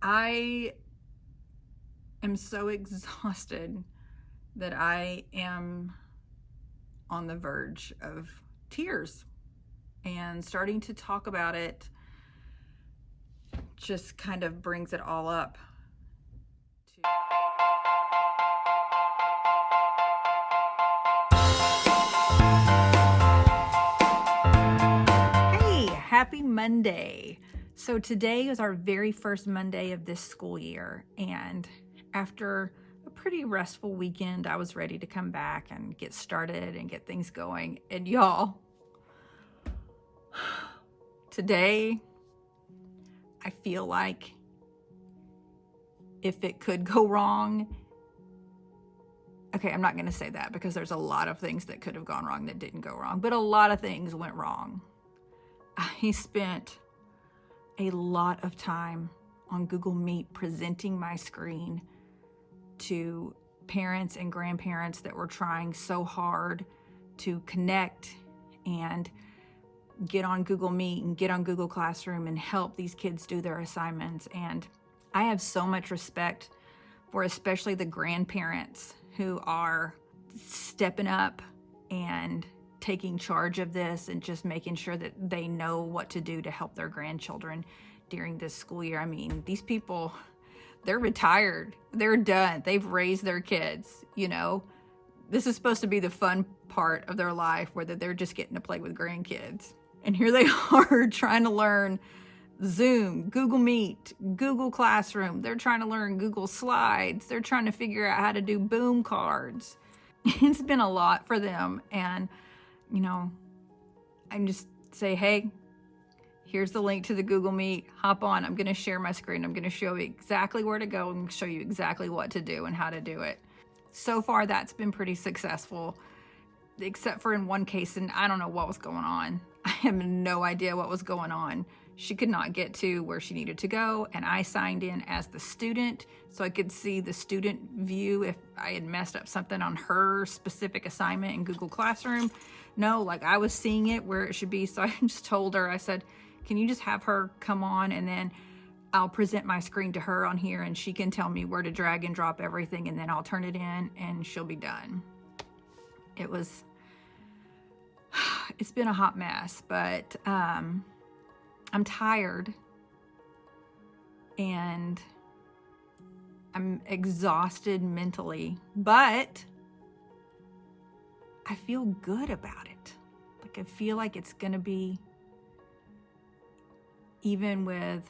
I am so exhausted that I am on the verge of tears, and starting to talk about it just kind of brings it all up. Hey, happy Monday. So today is our very first Monday of this school year, and after a pretty restful weekend, I was ready to come back and get started and get things going. And y'all, today I feel like if it could go wrong, okay, I'm not going to say that because there's a lot of things that could have gone wrong that didn't go wrong, but a lot of things went wrong. I spent a lot of time on Google Meet presenting my screen to parents and grandparents that were trying so hard to connect and get on Google Meet and get on Google Classroom and help these kids do their assignments. And I have so much respect for especially the grandparents who are stepping up and taking charge of this and just making sure that they know what to do to help their grandchildren during this school year. I mean, these people, they're retired, they're done, they've raised their kids, you know. This is supposed to be the fun part of their life where they're just getting to play with grandkids. And here they are trying to learn Zoom, Google Meet, Google Classroom. They're trying to learn Google Slides. They're trying to figure out how to do boom cards. It's been a lot for them. And, you know, I just say, hey, here's the link to the Google Meet. Hop on. I'm going to share my screen. I'm going to show you exactly where to go and show you exactly what to do and how to do it. So far, that's been pretty successful, except for in one case, and I don't know what was going on. I have no idea what was going on. She could not get to where she needed to go, and I signed in as the student so I could see the student view if I had messed up something on her specific assignment in Google Classroom. No, like I was seeing it where it should be, so I just told her, I said, can you just have her come on and then I'll present my screen to her on here and she can tell me where to drag and drop everything, and then I'll turn it in and she'll be done. It's been a hot mess, but I'm tired and I'm exhausted mentally, but I feel good about it. Like I feel like it's gonna be, even with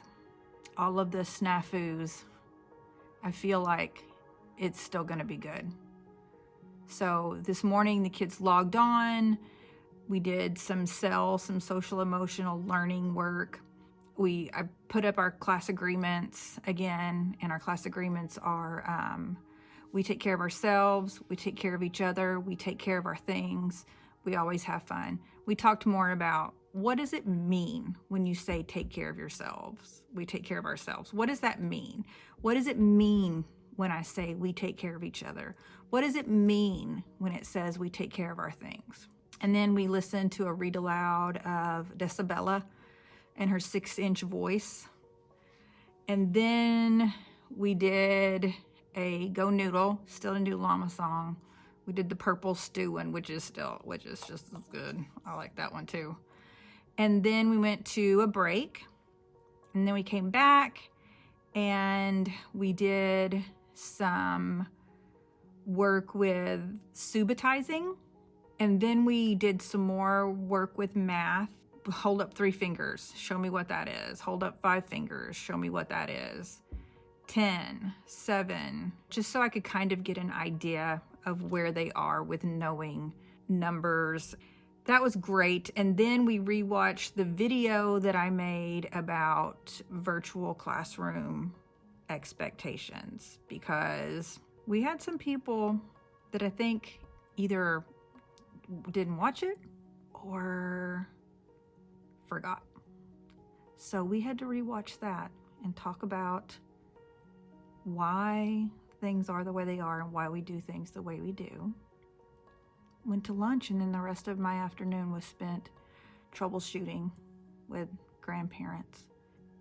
all of the snafus, I feel like it's still gonna be good. So this morning the kids logged on. We did some social emotional learning work. I put up our class agreements again, and our class agreements are, we take care of ourselves, we take care of each other, we take care of our things, we always have fun. We talked more about what does it mean when you say take care of yourselves, we take care of ourselves. What does that mean? What does it mean when I say we take care of each other? What does it mean when it says we take care of our things? And then we listened to a read aloud of Decibella and her 6-inch voice. And then we did a Go Noodle, still a new llama song. We did the Purple Stew one, which is just as good. I like that one too. And then we went to a break, and then we came back and we did some work with subitizing. And then we did some more work with math. Hold up 3 fingers, show me what that is. Hold up 5 fingers, show me what that is. 10, 7, just so I could kind of get an idea of where they are with knowing numbers. That was great. And then we rewatched the video that I made about virtual classroom expectations, because we had some people that I think either didn't watch it or forgot. So we had to rewatch that and talk about why things are the way they are and why we do things the way we do. Went to lunch, and then the rest of my afternoon was spent troubleshooting with grandparents.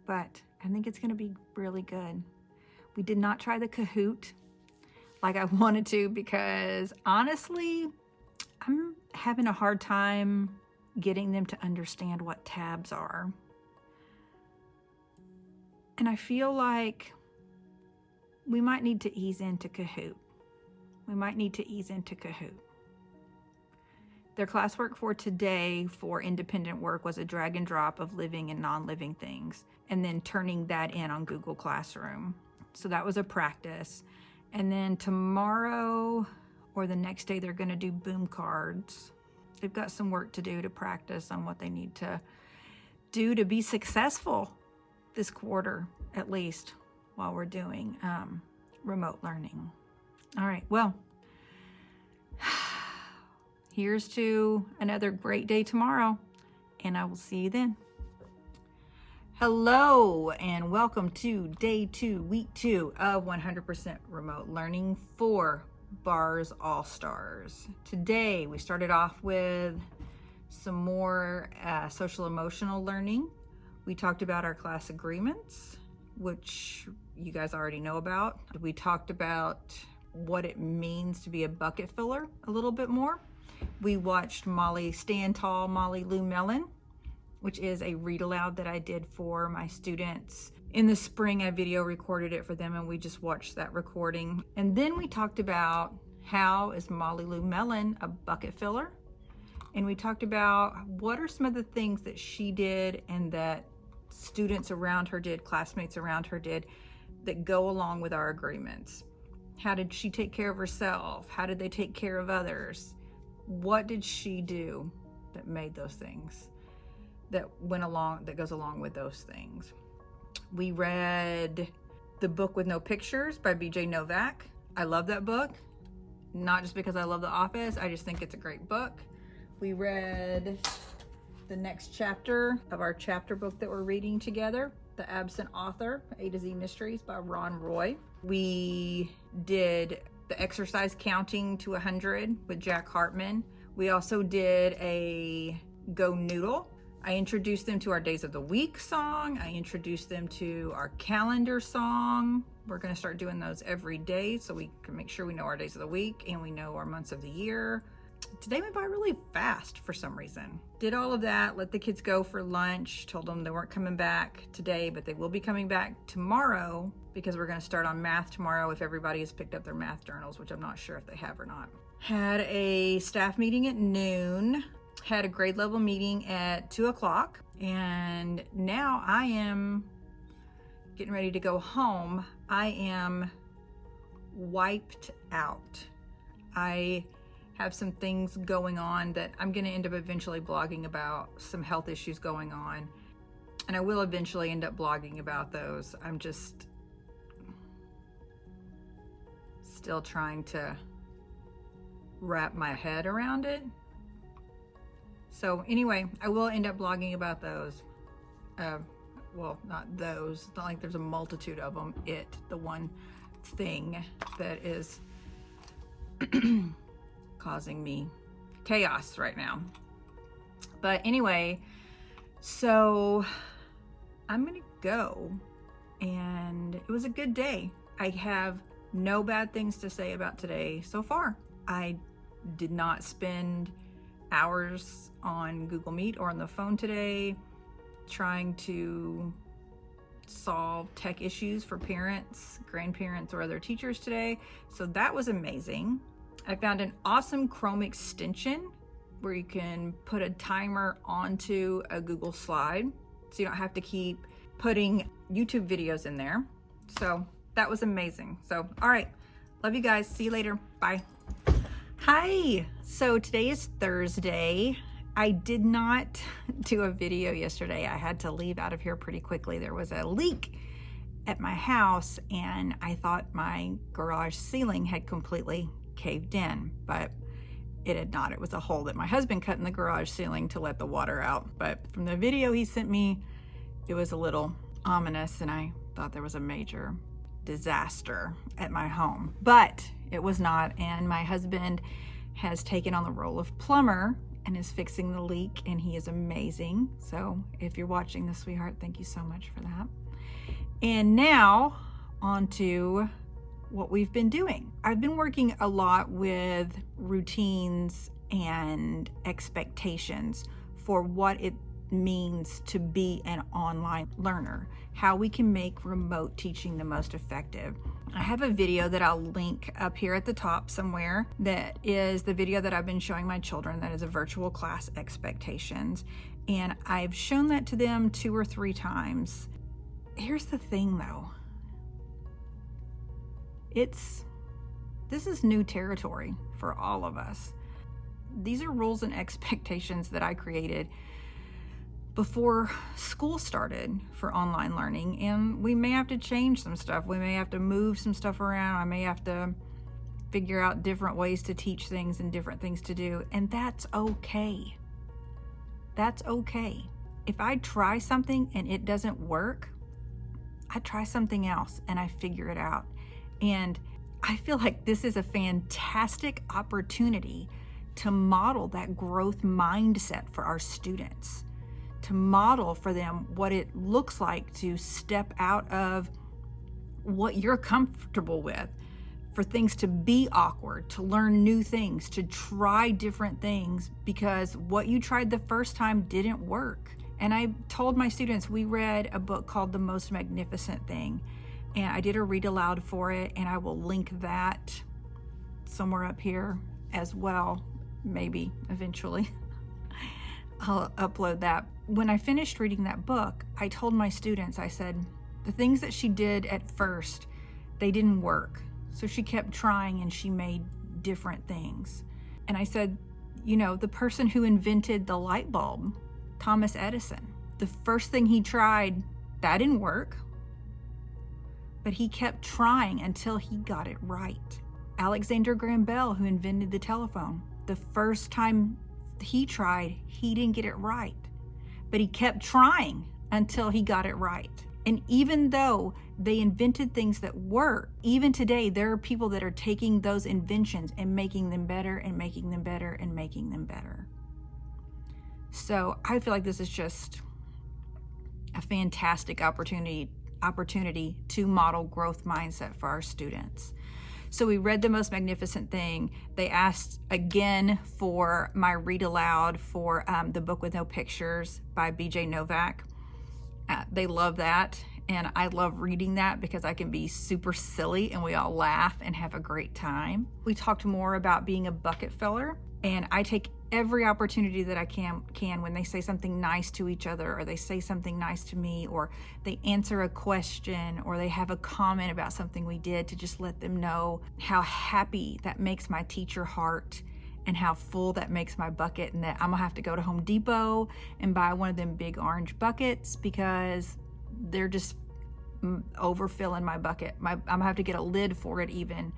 But I think it's going to be really good. We did not try the Kahoot like I wanted to because honestly, I'm having a hard time getting them to understand what tabs are. And I feel like we might need to ease into Kahoot. Their classwork for today for independent work was a drag and drop of living and non-living things, and then turning that in on Google Classroom. So that was a practice. And then tomorrow or the next day, they're going to do boom cards. They've got some work to do to practice on what they need to do to be successful this quarter, at least, while we're doing remote learning. All right, well, here's to another great day tomorrow, and I will see you then. Hello, and welcome to day 2, week 2 of 100% remote learning for Bars All-Stars. Today, we started off with some more social emotional learning. We talked about our class agreements, which you guys already know about. We talked about what it means to be a bucket filler a little bit more. We watched Molly Stand Tall, Molly Lou Mellon, which is a read aloud that I did for my students. In the spring, I video recorded it for them and we just watched that recording. And then we talked about how is Molly Lou Mellon a bucket filler? And we talked about what are some of the things that she did and that students around her did, classmates around her did, that go along with our agreements. How did she take care of herself? How did they take care of others? What did she do that made those things, that goes along with those things? We read The Book with No Pictures by BJ Novak. I love that book, not just because I love The Office, I just think it's a great book. We read the next chapter of our chapter book that we're reading together, The Absent Author, A to Z Mysteries by Ron Roy. We did the exercise counting to 100 with Jack Hartman. We also did a Go Noodle. I introduced them to our Days of the Week song. I introduced them to our calendar song. We're going to start doing those every day so we can make sure we know our days of the week and we know our months of the year. Today went by really fast for some reason. Did all of that, let the kids go for lunch, told them they weren't coming back today, but they will be coming back tomorrow because we're going to start on math tomorrow if everybody has picked up their math journals, which I'm not sure if they have or not. Had a staff meeting at noon, had a grade level meeting at 2 o'clock, and now I am getting ready to go home. I am wiped out. I have some things going on that I'm going to end up eventually blogging about, some health issues going on, and I will eventually end up blogging about those. I'm just still trying to wrap my head around it. So anyway, I will end up blogging about those. Well, not those, it's not like there's a multitude of them. The one thing that is causing me chaos right now. But anyway, so I'm gonna go, and it was a good day. I have no bad things to say about today so far. I did not spend hours on Google Meet or on the phone today trying to solve tech issues for parents, grandparents, or other teachers today. So that was amazing. I found an awesome Chrome extension where you can put a timer onto a Google slide so you don't have to keep putting YouTube videos in there. So that was amazing. So, all right. Love you guys. See you later. Bye. Hi. So today is Thursday. I did not do a video yesterday. I had to leave out of here pretty quickly. There was a leak at my house and I thought my garage ceiling had completely caved in, but it had not. It was a hole that my husband cut in the garage ceiling to let the water out. But from the video he sent me, it was a little ominous and I thought there was a major disaster at my home, but it was not. And my husband has taken on the role of plumber and is fixing the leak, and he is amazing. So if you're watching this, sweetheart, thank you so much for that. And now on to what we've been doing. I've been working a lot with routines and expectations for what it means to be an online learner, how we can make remote teaching the most effective. I have a video that I'll link up here at the top somewhere that is the video that I've been showing my children, that is a virtual class expectations, and I've shown that to them 2 or 3 times. Here's the thing though, this is new territory for all of us. These are rules and expectations that I created before school started for online learning, and we may have to change some stuff. We may have to move some stuff around. I may have to figure out different ways to teach things and different things to do, and that's okay. That's okay. If I try something and it doesn't work, I try something else and I figure it out. And I feel like this is a fantastic opportunity to model that growth mindset for our students, to model for them what it looks like to step out of what you're comfortable with, for things to be awkward, to learn new things, to try different things, because what you tried the first time didn't work. And I told my students, we read a book called The Most Magnificent Thing, and I did a read aloud for it, and I will link that somewhere up here as well, maybe eventually. I'll upload that. When I finished reading that book, I told my students, I said, the things that she did at first, they didn't work. So she kept trying and she made different things. And I said, you know, the person who invented the light bulb, Thomas Edison, the first thing he tried, that didn't work. But he kept trying until he got it right. Alexander Graham Bell, who invented the telephone, the first time he tried, he didn't get it right. But he kept trying until he got it right. And even though they invented things that work, even today, there are people that are taking those inventions and making them better and making them better and making them better. So I feel like this is just a fantastic opportunity to model growth mindset for our students. So we read The Most Magnificent Thing. They asked again for my read aloud for The Book with No Pictures by B.J. Novak. They love that, and I love reading that because I can be super silly and we all laugh and have a great time. We talked more about being a bucket filler, and I take every opportunity that I can when they say something nice to each other, or they say something nice to me, or they answer a question, or they have a comment about something we did, to just let them know how happy that makes my teacher heart and how full that makes my bucket, and that I'm gonna have to go to Home Depot and buy one of them big orange buckets because they're just overfilling my bucket. I'm gonna have to get a lid for it even,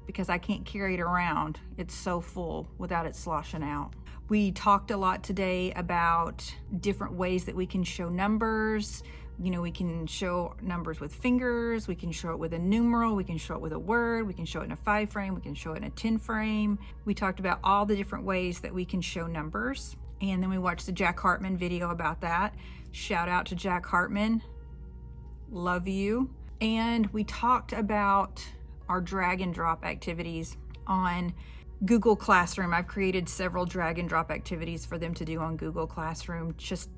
because I can't carry it around. It's so full without it sloshing out. We talked a lot today about different ways that we can show numbers. You know, we can show numbers with fingers, we can show it with a numeral, we can show it with a word, we can show it in a 5 frame, we can show it in a 10 frame. We talked about all the different ways that we can show numbers. And then we watched the Jack Hartman video about that. Shout out to Jack Hartman. Love you. And we talked about our drag and drop activities on Google Classroom. I've created several drag and drop activities for them to do on Google Classroom. Just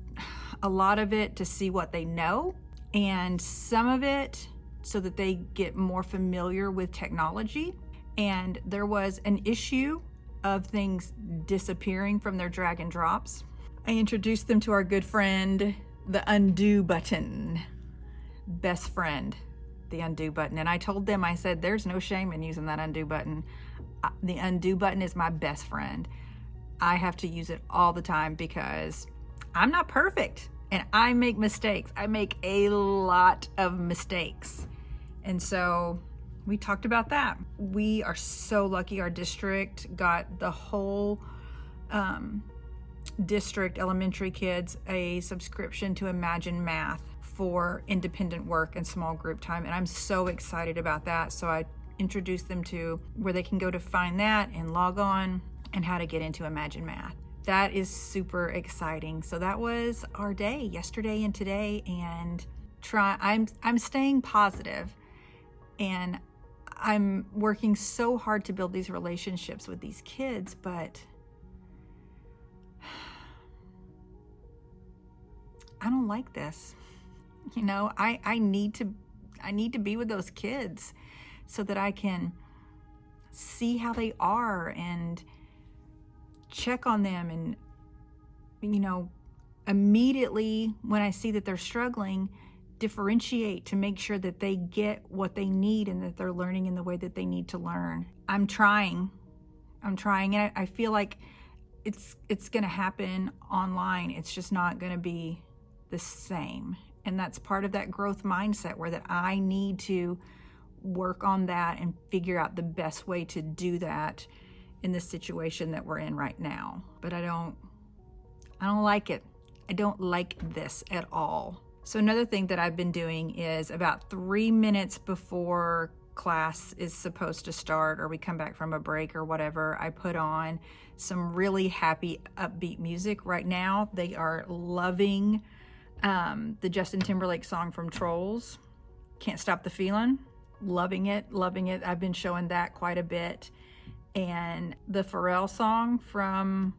a lot of it to see what they know, and some of it so that they get more familiar with technology. And there was an issue of things disappearing from their drag and drops. I introduced them to our good friend, the undo button. Best friend, the undo button. And I told them, I said, there's no shame in using that undo button. The undo button is my best friend. I have to use it all the time because I'm not perfect and I make mistakes. I make a lot of mistakes. And so we talked about that. We are so lucky. Our district got the whole district, elementary kids, a subscription to Imagine Math for independent work and small group time. And I'm so excited about that. So I introduced them to where they can go to find that and log on, and how to get into Imagine Math. That is super exciting. So that was our day, yesterday and today, and I'm staying positive, and I'm working so hard to build these relationships with these kids, but I don't like this. You know, I need to be with those kids so that I can see how they are and check on them, and, you know, immediately when I see that they're struggling, differentiate to make sure that they get what they need and that they're learning in the way that they need to learn. I'm trying, and I feel like it's going to happen online. It's just not going to be the same. And that's part of that growth mindset, where that I need to work on that and figure out the best way to do that in the situation that we're in right now. But I don't like it. I don't like this at all. So another thing that I've been doing is about 3 minutes before class is supposed to start, or we come back from a break or whatever, I put on some really happy, upbeat music. Right now, they are loving the Justin Timberlake song from Trolls, Can't Stop the Feeling. Loving it. I've been showing that quite a bit. And the Pharrell song from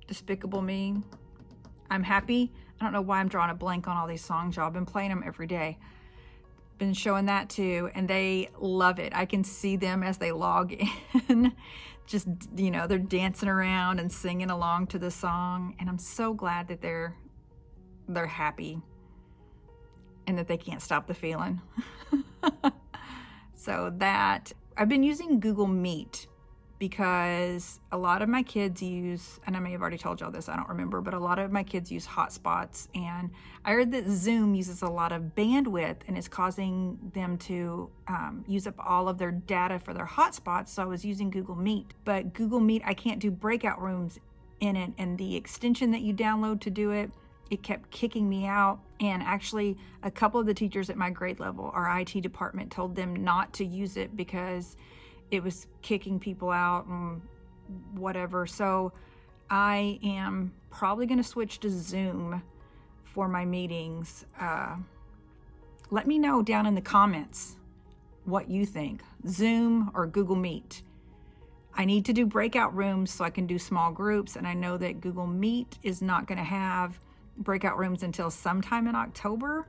Despicable Me, I'm Happy. I don't know why I'm drawing a blank on all these songs, y'all. I've been playing them every day. Been showing that too, and they love it. I can see them as they log in. Just, you know, they're dancing around and singing along to the song, and I'm so glad that they're happy and that they can't stop the feeling. So that, I've been using Google Meet because a lot of my kids use, and I may have already told y'all this, I don't remember, but a lot of my kids use hotspots, and I heard that Zoom uses a lot of bandwidth and is causing them to use up all of their data for their hotspots. So I was using Google Meet, but Google Meet, I can't do breakout rooms in it, and the extension that you download to do it, it kept kicking me out. And actually a couple of the teachers at my grade level, our IT department, told them not to use it because it was kicking people out and whatever. So I am probably going to switch to Zoom for my meetings. Let me know down in the comments what you think, Zoom or Google Meet. I need to do breakout rooms so I can do small groups, and I know that Google Meet is not going to have breakout rooms until sometime in October.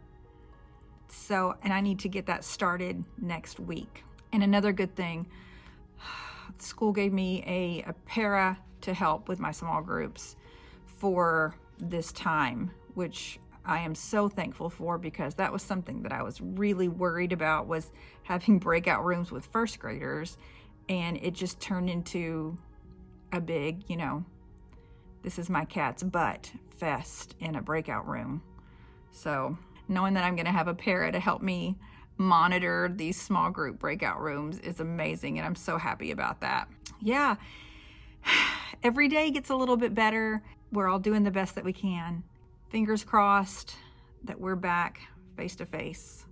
So, and I need to get that started next week. And another good thing, school gave me a para to help with my small groups for this time, which I am so thankful for, because that was something that I was really worried about, was having breakout rooms with first graders, and it just turned into a big, you know, this is my cat's butt fest in a breakout room. So knowing that I'm going to have a para to help me monitor these small group breakout rooms is amazing, and I'm so happy about that. Yeah, every day gets a little bit better. We're all doing the best that we can. Fingers crossed that we're back face to face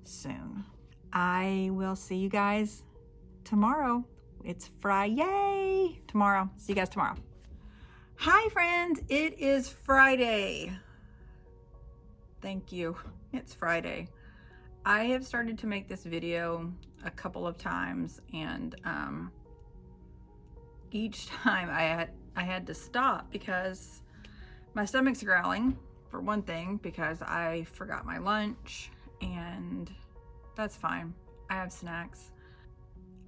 soon. I will see you guys tomorrow. It's Friday tomorrow. See you guys tomorrow. Hi friends, it is Friday. Thank you. It's Friday. I have started to make this video a couple of times, and each time I had to stop because my stomach's growling, for one thing, because I forgot my lunch, and that's fine. I have snacks.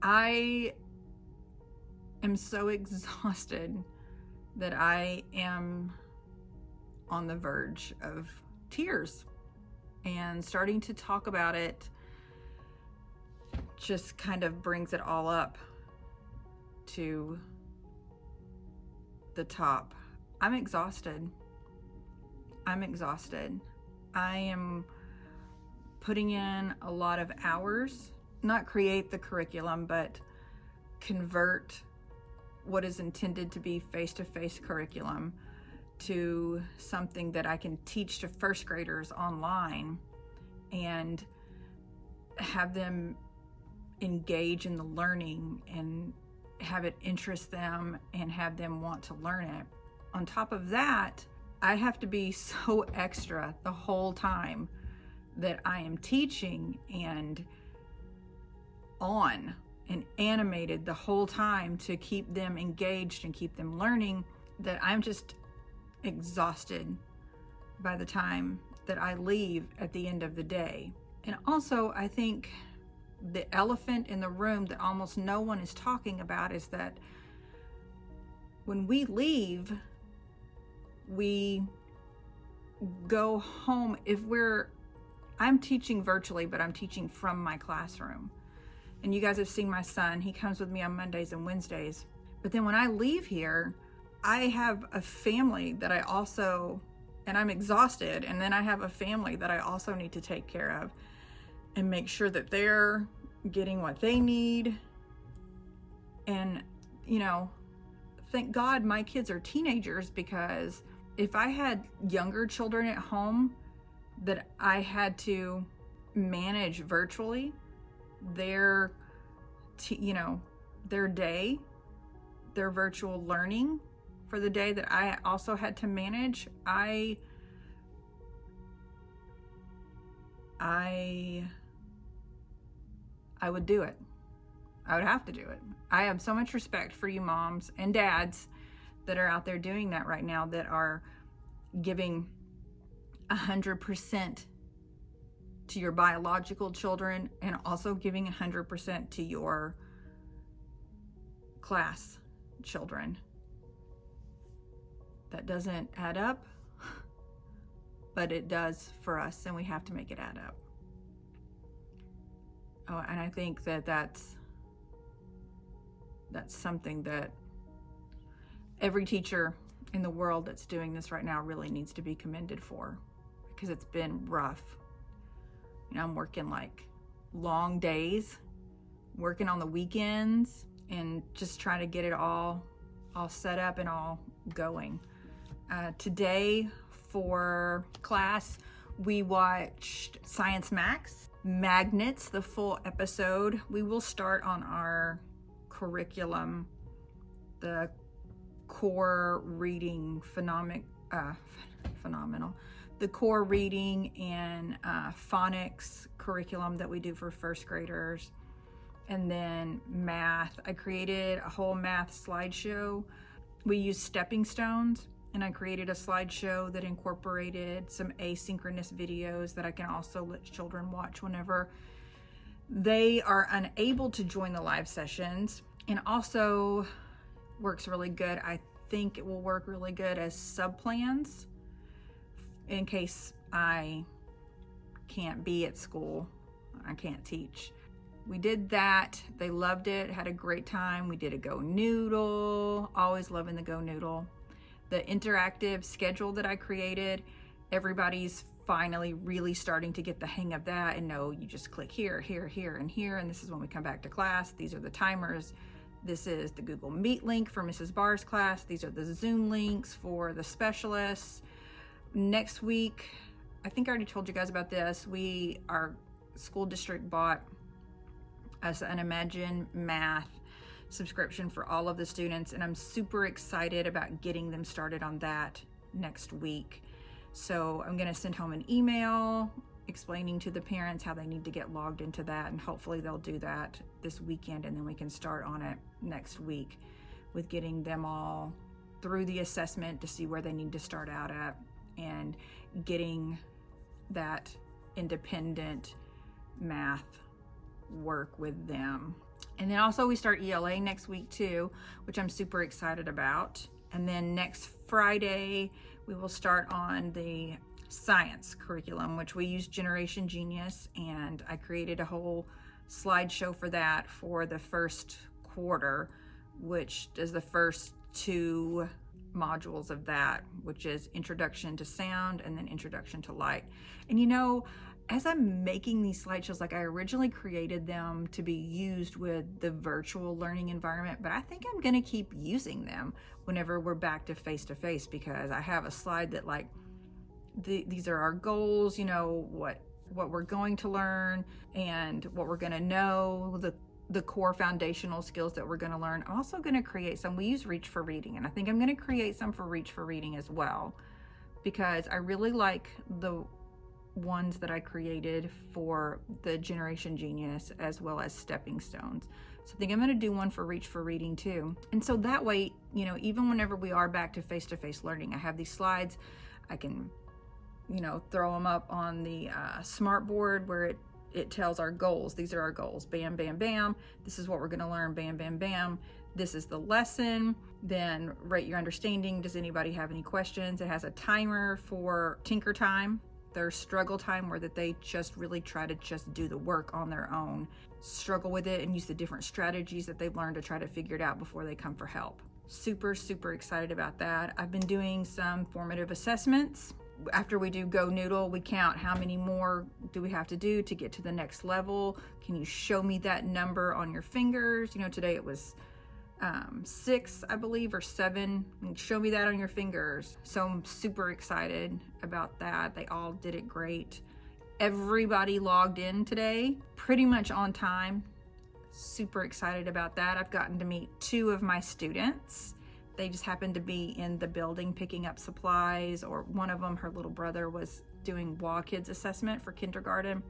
I am so exhausted that I am on the verge of tears, and starting to talk about it just kind of brings it all up to the top. I'm exhausted. I am putting in a lot of hours, not create the curriculum, but convert what is intended to be face-to-face curriculum to something that I can teach to first graders online and have them engage in the learning and have it interest them and have them want to learn it. On top of that, I have to be so extra the whole time that I am teaching and on and animated the whole time to keep them engaged and keep them learning, that I'm just exhausted by the time that I leave at the end of the day. And also, I think the elephant in the room that almost no one is talking about is that when we leave, we go home. I'm teaching virtually, but I'm teaching from my classroom. And you guys have seen my son. He comes with me on Mondays and Wednesdays. But then when I leave here, I have a family that and I'm exhausted. And then I have a family that I also need to take care of and make sure that they're getting what they need. And, thank God my kids are teenagers, because if I had younger children at home that I had to manage virtually, their day, their virtual learning for the day that I also had to manage, I would do it. I would have to do it. I have so much respect for you moms and dads that are out there doing that right now, that are giving 100% to your biological children and also giving 100% to your class children. That doesn't add up, but it does for us, and we have to make it add up. Oh, and I think that's something that every teacher in the world that's doing this right now really needs to be commended for, because it's been rough. I'm working like long days, working on the weekends, and just trying to get it all set up and all going. Today for class, we watched Science Max, Magnets, the full episode. We will start on our curriculum, the core reading the core reading and phonics curriculum that we do for first graders. And then math, I created a whole math slideshow. We use stepping stones, and I created a slideshow that incorporated some asynchronous videos that I can also let children watch whenever they are unable to join the live sessions. And also works really good. I think it will work really good as sub-plans in case I can't be at school, I can't teach. We did that. They loved it, had a great time. We did a Go Noodle, always loving the Go Noodle. The interactive schedule that I created, everybody's finally really starting to get the hang of that and know you just click here, here, here, and here, and this is when we come back to class. These are the timers. This is the Google Meet link for Mrs. Barr's class. These are the Zoom links for the specialists. Next week, I think I already told you guys about this. Our school district bought us an Imagine Math subscription for all of the students, and I'm super excited about getting them started on that next week. So I'm going to send home an email explaining to the parents how they need to get logged into that, and hopefully they'll do that this weekend, and then we can start on it next week with getting them all through the assessment to see where they need to start out at and getting that independent math work with them. And then also we start ELA next week too, which I'm super excited about. And then next Friday, we will start on the science curriculum, which we use Generation Genius, and I created a whole slideshow for that for the first quarter, which is the first two modules of that, which is Introduction to Sound and then Introduction to Light. And as I'm making these slideshows, like I originally created them to be used with the virtual learning environment, but I think I'm gonna keep using them whenever we're back to face-to-face, because I have a slide that like, these are our goals, what we're going to learn and what we're gonna know, the core foundational skills that we're gonna learn. I'm also gonna create some, we use Reach for Reading, and I think I'm gonna create some for Reach for Reading as well, because I really like the ones that I created for the Generation Genius as well as stepping stones. So I think I'm going to do one for Reach for Reading too. And so that way, you know, even whenever we are back to face-to-face learning, I have these slides. I can, you know, throw them up on the smart board where it tells our goals. These are our goals. Bam, bam, bam. This is what we're going to learn. Bam, bam, bam. This is the lesson. Then rate your understanding. Does anybody have any questions? It has a timer for tinker time, their struggle time, where that they just really try to just do the work on their own, struggle with it, and use the different strategies that they've learned to try to figure it out before they come for help. Super, super excited about that. I've been doing some formative assessments. After we do Go Noodle, we count how many more do we have to do to get to the next level. Can you show me that number on your fingers? You know, today it was 6, I believe, or 7. And show me that on your fingers. So I'm super excited about that. They all did it great. Everybody logged in today, pretty much on time. Super excited about that. I've gotten to meet 2 of my students. They just happened to be in the building picking up supplies, or one of them, her little brother, was doing WA Kids assessment for kindergarten,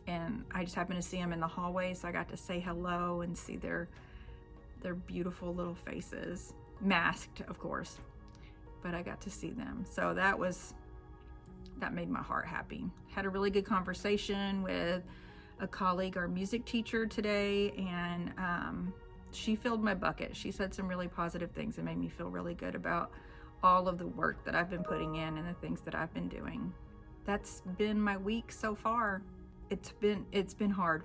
and I just happened to see them in the hallway, so I got to say hello and see their beautiful little faces, masked of course, but I got to see them. So that made my heart happy. Had a really good conversation with a colleague, our music teacher today, and she filled my bucket. She said some really positive things and made me feel really good about all of the work that I've been putting in and the things that I've been doing. That's been my week so far. It's been hard.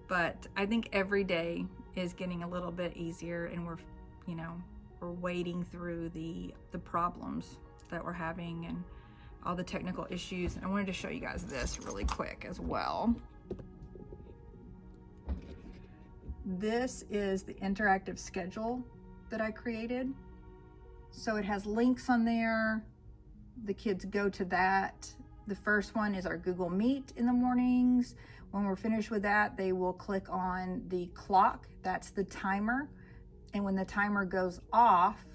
But I think every day is getting a little bit easier, and we're wading through the problems that we're having and all the technical issues. I wanted to show you guys this really quick as well. This is the interactive schedule that I created. So it has links on there. The kids go to that. The first one is our Google Meet in the mornings. When we're finished with that, they will click on the clock. That's the timer. And when the timer goes off,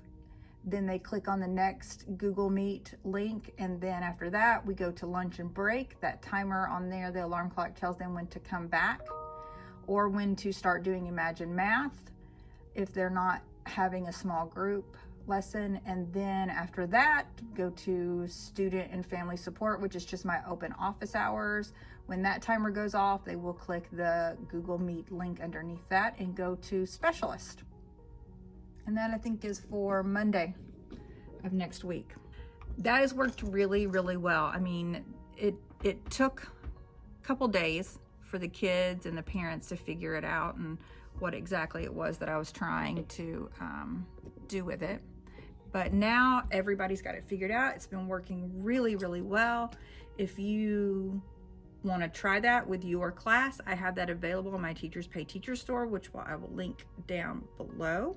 then they click on the next Google Meet link. And then after that, we go to lunch and break. That timer on there, the alarm clock tells them when to come back, or when to start doing Imagine Math if they're not having a small group lesson. And then after that, go to student and family support, which is just my open office hours. When that timer goes off, they will click the Google Meet link underneath that and go to specialist. And that, I think, is for Monday of next week. That has worked really, really well. I mean, it took a couple days for the kids and the parents to figure it out and what exactly it was that I was trying to do with it. But now everybody's got it figured out. It's been working really, really well. If you want to try that with your class, I have that available on my Teachers Pay Teacher store, which I will link down below.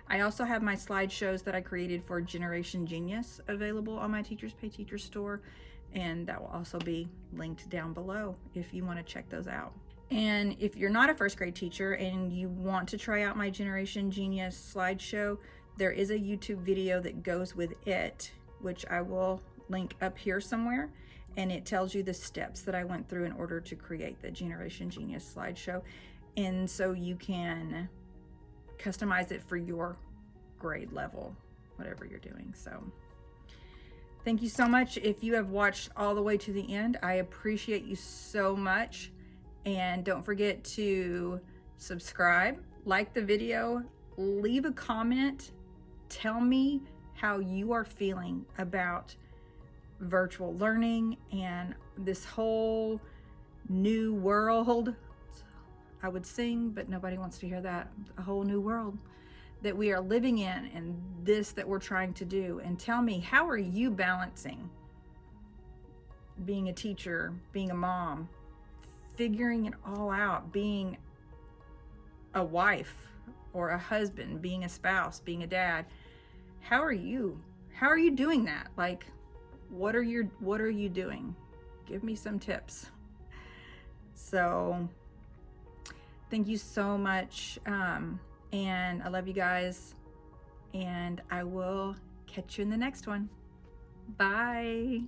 I also have my slideshows that I created for Generation Genius available on my Teachers Pay Teacher store, and that will also be linked down below if you want to check those out. And if you're not a first grade teacher and you want to try out my Generation Genius slideshow, there is a YouTube video that goes with it, which I will link up here somewhere, and it tells you the steps that I went through in order to create the Generation Genius slideshow. And so you can customize it for your grade level, whatever you're doing. So thank you so much. If you have watched all the way to the end, I appreciate you so much. And don't forget to subscribe, like the video, leave a comment, tell me how you are feeling about virtual learning and this whole new world. I would sing, but nobody wants to hear that. A whole new world that we are living in, and this that we're trying to do. And tell me, how are you balancing being a teacher, being a mom, figuring it all out, being a wife or a husband, being a spouse, being a dad? How are you doing that? Like, what are you doing? Give me some tips. So thank you so much. And I love you guys, and I will catch you in the next one. Bye.